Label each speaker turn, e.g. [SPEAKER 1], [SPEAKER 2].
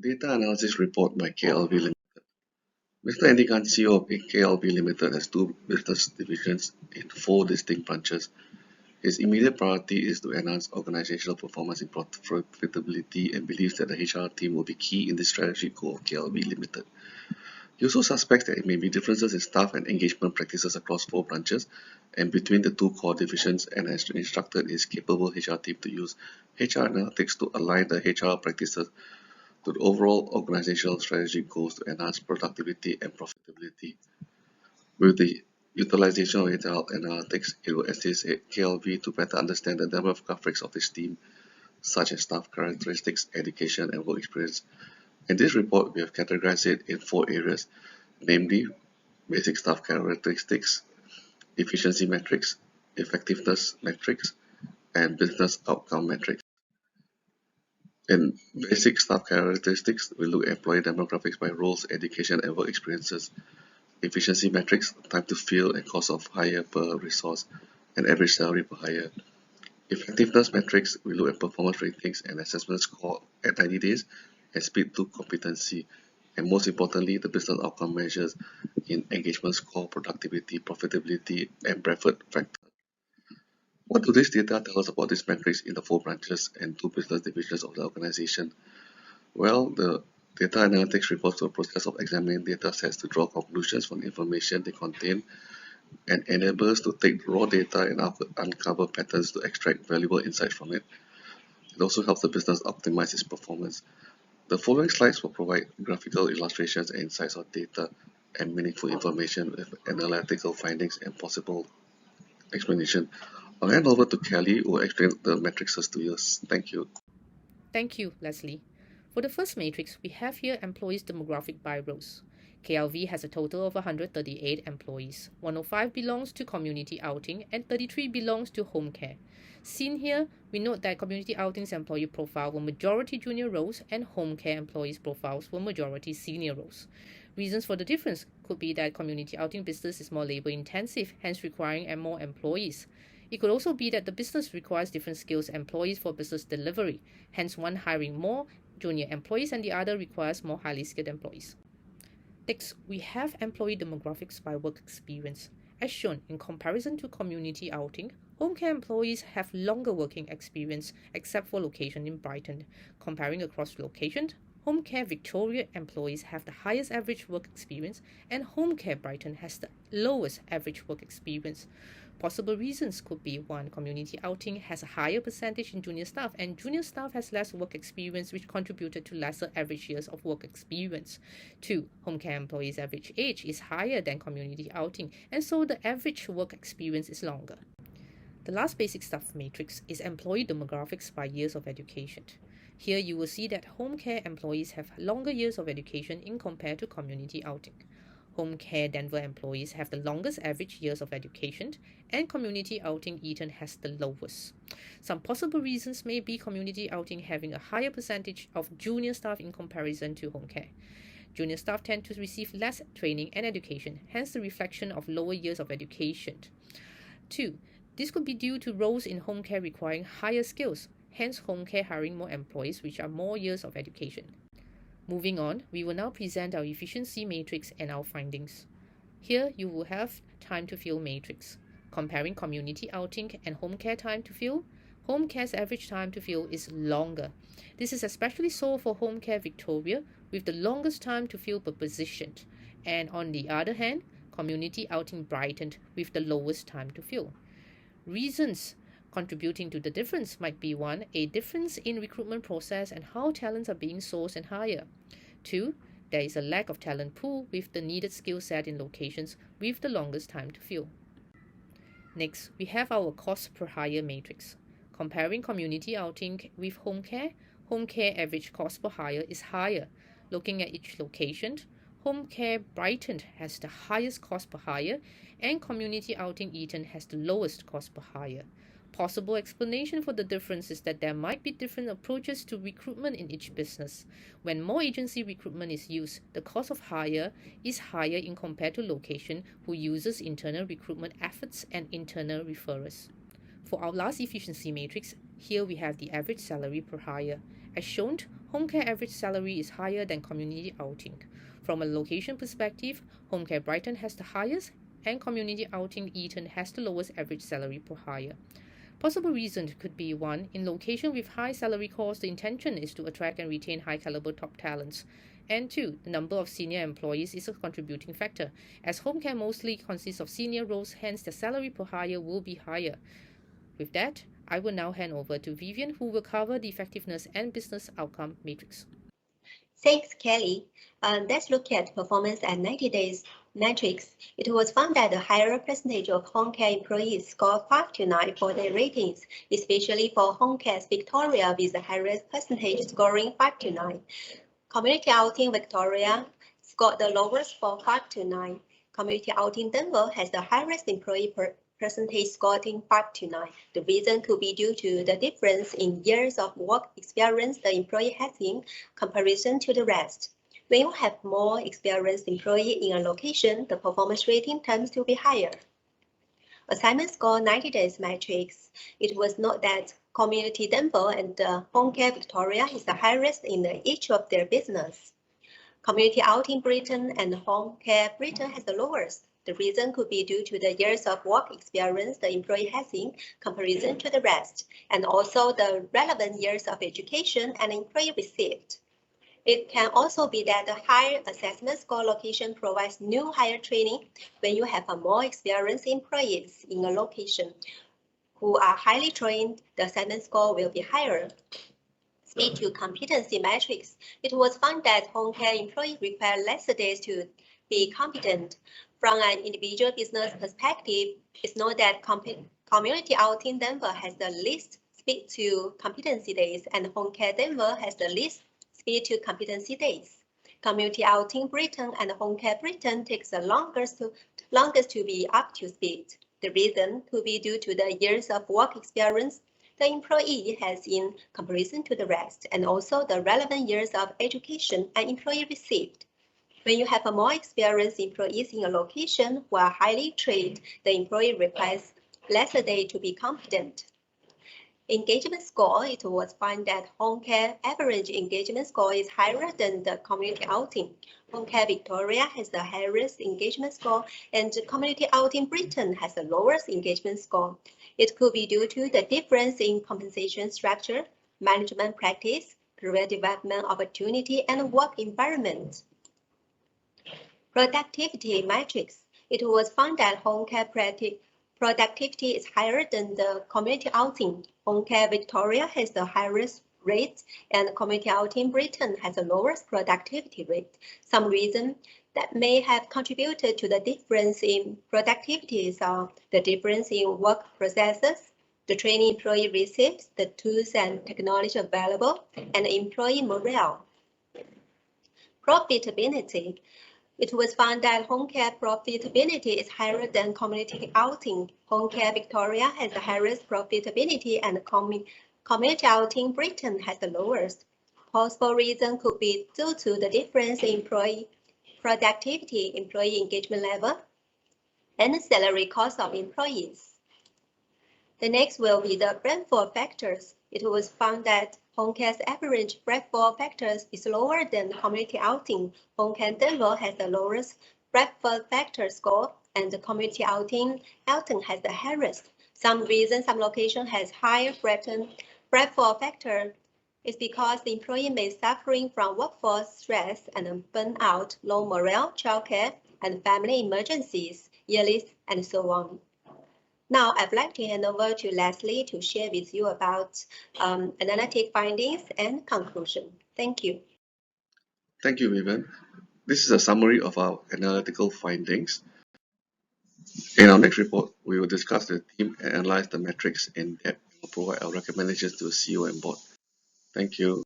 [SPEAKER 1] Data Analysis Report by KLV Limited. Mr. Andy Khan, CEO of KLV Limited, has two business divisions in four distinct branches. His immediate priority is to enhance organizational performance and profitability and believes that the HR team will be key in this strategic goal of KLV Limited. He also suspects that there may be differences in staff and engagement practices across four branches and between the two core divisions and has instructed his capable HR team to use HR analytics to align the HR practices to the overall organizational strategic goals to enhance productivity and profitability. With the utilization of HR analytics, it will assist KLV to better understand the demographics of its team, such as staff characteristics, education, and work experience. In this report, we have categorized it in four areas, namely basic staff characteristics, efficiency metrics, effectiveness metrics, and business outcome metrics. In basic staff characteristics, we look at employee demographics by roles, education, and work experiences. Efficiency metrics, time to fill and cost of hire per resource, and average salary per hire. Effectiveness metrics, we look at performance ratings and assessment score at 90 days and speed to competency. And most importantly, the business outcome measures in engagement score, productivity, profitability, and Bradford factor. What do these data tell us about these metrics in the four branches and two business divisions of the organization? Well, the data analytics refers to a process of examining data sets to draw conclusions from the information they contain and enables to take raw data and uncover patterns to extract valuable insights from it. It also helps the business optimize its performance. The following slides will provide graphical illustrations and insights of data and meaningful information with analytical findings and possible explanation. I'll hand over to Kelly, who will explain the metrics to you. Thank you.
[SPEAKER 2] Thank you, Leslie. For the first matrix, we have here employees demographic by roles. KLV has a total of 138 employees. 105 belongs to community outing and 33 belongs to home care. Seen here, we note that community outings employee profile were majority junior roles and home care employees profiles were majority senior roles. Reasons for the difference could be that community outing business is more labor intensive, hence requiring more employees. It could also be that the business requires different skills employees for business delivery, hence one hiring more junior employees and the other requires more highly skilled employees. Next, we have employee demographics by work experience. As shown, in comparison to community outing, home care employees have longer working experience except for location in Brighton. Comparing across locations, home care Victoria employees have the highest average work experience and home care Brighton has the lowest average work experience. Possible reasons could be 1. Community outing has a higher percentage in junior staff and junior staff has less work experience which contributed to lesser average years of work experience. 2. Home care employees' average age is higher than community outing and so the average work experience is longer. The last basic staff matrix is employee demographics by years of education. Here you will see that home care employees have longer years of education in compared to community outing. Home care Denver employees have the longest average years of education and community outing Eton has the lowest. Some possible reasons may be community outing having a higher percentage of junior staff in comparison to home care. Junior staff tend to receive less training and education, hence the reflection of lower years of education. 2. This could be due to roles in home care requiring higher skills, hence home care hiring more employees which are more years of education. Moving on, we will now present our efficiency matrix and our findings. Here you will have time to fill matrix. Comparing community outing and home care time to fill, home care's average time to fill is longer. This is especially so for home care Victoria with the longest time to fill per position. And on the other hand, community outing Brighton with the lowest time to fill. Reasons contributing to the difference might be 1. A difference in recruitment process and how talents are being sourced and hired. 2. There is a lack of talent pool with the needed skill set in locations with the longest time to fill. Next, we have our cost per hire matrix. Comparing community outing with home care average cost per hire is higher. Looking at each location, home care Brighton has the highest cost per hire and community outing Eton has the lowest cost per hire. Possible explanation for the difference is that there might be different approaches to recruitment in each business. When more agency recruitment is used, the cost of hire is higher in compared to location who uses internal recruitment efforts and internal referrals. For our last efficiency matrix, here we have the average salary per hire. As shown, home care average salary is higher than community outing. From a location perspective, home care Brighton has the highest and community outing Eton has the lowest average salary per hire. Possible reasons could be one, in location with high salary costs, the intention is to attract and retain high caliber top talents. And two, the number of senior employees is a contributing factor, as home care mostly consists of senior roles, hence the salary per hire will be higher. With that, I will now hand over to Vivian, who will cover the effectiveness and business outcome matrix.
[SPEAKER 3] Thanks, Kelly. Let's look at performance at 90 days metrics. It was found that a higher percentage of home care employees scored 5 to 9 for their ratings, especially for home care Victoria with the highest percentage scoring 5 to 9. Community outing Victoria scored the lowest for 5 to 9. Community outing Denver has the highest employee percentage scoring 5 to 9. The reason could be due to the difference in years of work experience the employee has in comparison to the rest. When you have more experienced employee in a location, the performance rating tends to be higher. Assignment score 90 days matrix. It was noted that Community Denver and Home Care Victoria is the highest in each of their business. Community outing Britain and Home Care Britain has the lowest. The reason could be due to the years of work experience the employee has in comparison to the rest, and also the relevant years of education an employee received. It can also be that the higher assessment score location provides new higher training when you have a more experienced employees in a location who are highly trained, the assessment score will be higher. Speed to competency metrics. It was found that home care employees require less days to be competent. From an individual business perspective, it's known that Community Outing Denver has the least speed to competency days and Home Care Denver has the least speed to competency days. Community Outing Britain and Home Care Britain takes the longest to be up to speed. The reason could be due to the years of work experience the employee has in comparison to the rest, and also the relevant years of education an employee received. When you have a more experienced employees in a location who are highly trained, the employee requires less a day to be competent. Engagement score, it was found that home care average engagement score is higher than the community outing. Home care Victoria has the highest engagement score and community outing Britain has the lowest engagement score. It could be due to the difference in compensation structure, management practice, career development opportunity, and work environment. Productivity metrics. It was found that home care productivity is higher than the community outing. Home care Victoria has the highest rate and community outing Britain has the lowest productivity rate. Some reason that may have contributed to the difference in productivities are the difference in work processes, the training employee receives, the tools and technology available, and employee morale. Profitability. It was found that home care profitability is higher than community outing. Home care Victoria has the highest profitability and community outing Britain has the lowest. Possible reason could be due to the difference in employee productivity, employee engagement level, and salary cost of employees. The next will be the Brentford factors. It was found that home care's average Bradford factors is lower than community outing. Home care Denver has the lowest Bradford factor score, and the community outing Elton has the highest. Some reason some location has higher Bradford factor is because the employee may suffering from workforce stress and burnout, low morale, childcare, and family emergencies, yearly, and so on. Now, I'd like to hand over to Leslie to share with you about analytic findings and conclusion. Thank you.
[SPEAKER 1] Thank you, Vivian. This is a summary of our analytical findings. In our next report, we will discuss the theme and analyze the metrics in depth and provide our recommendations to the CEO and board. Thank you.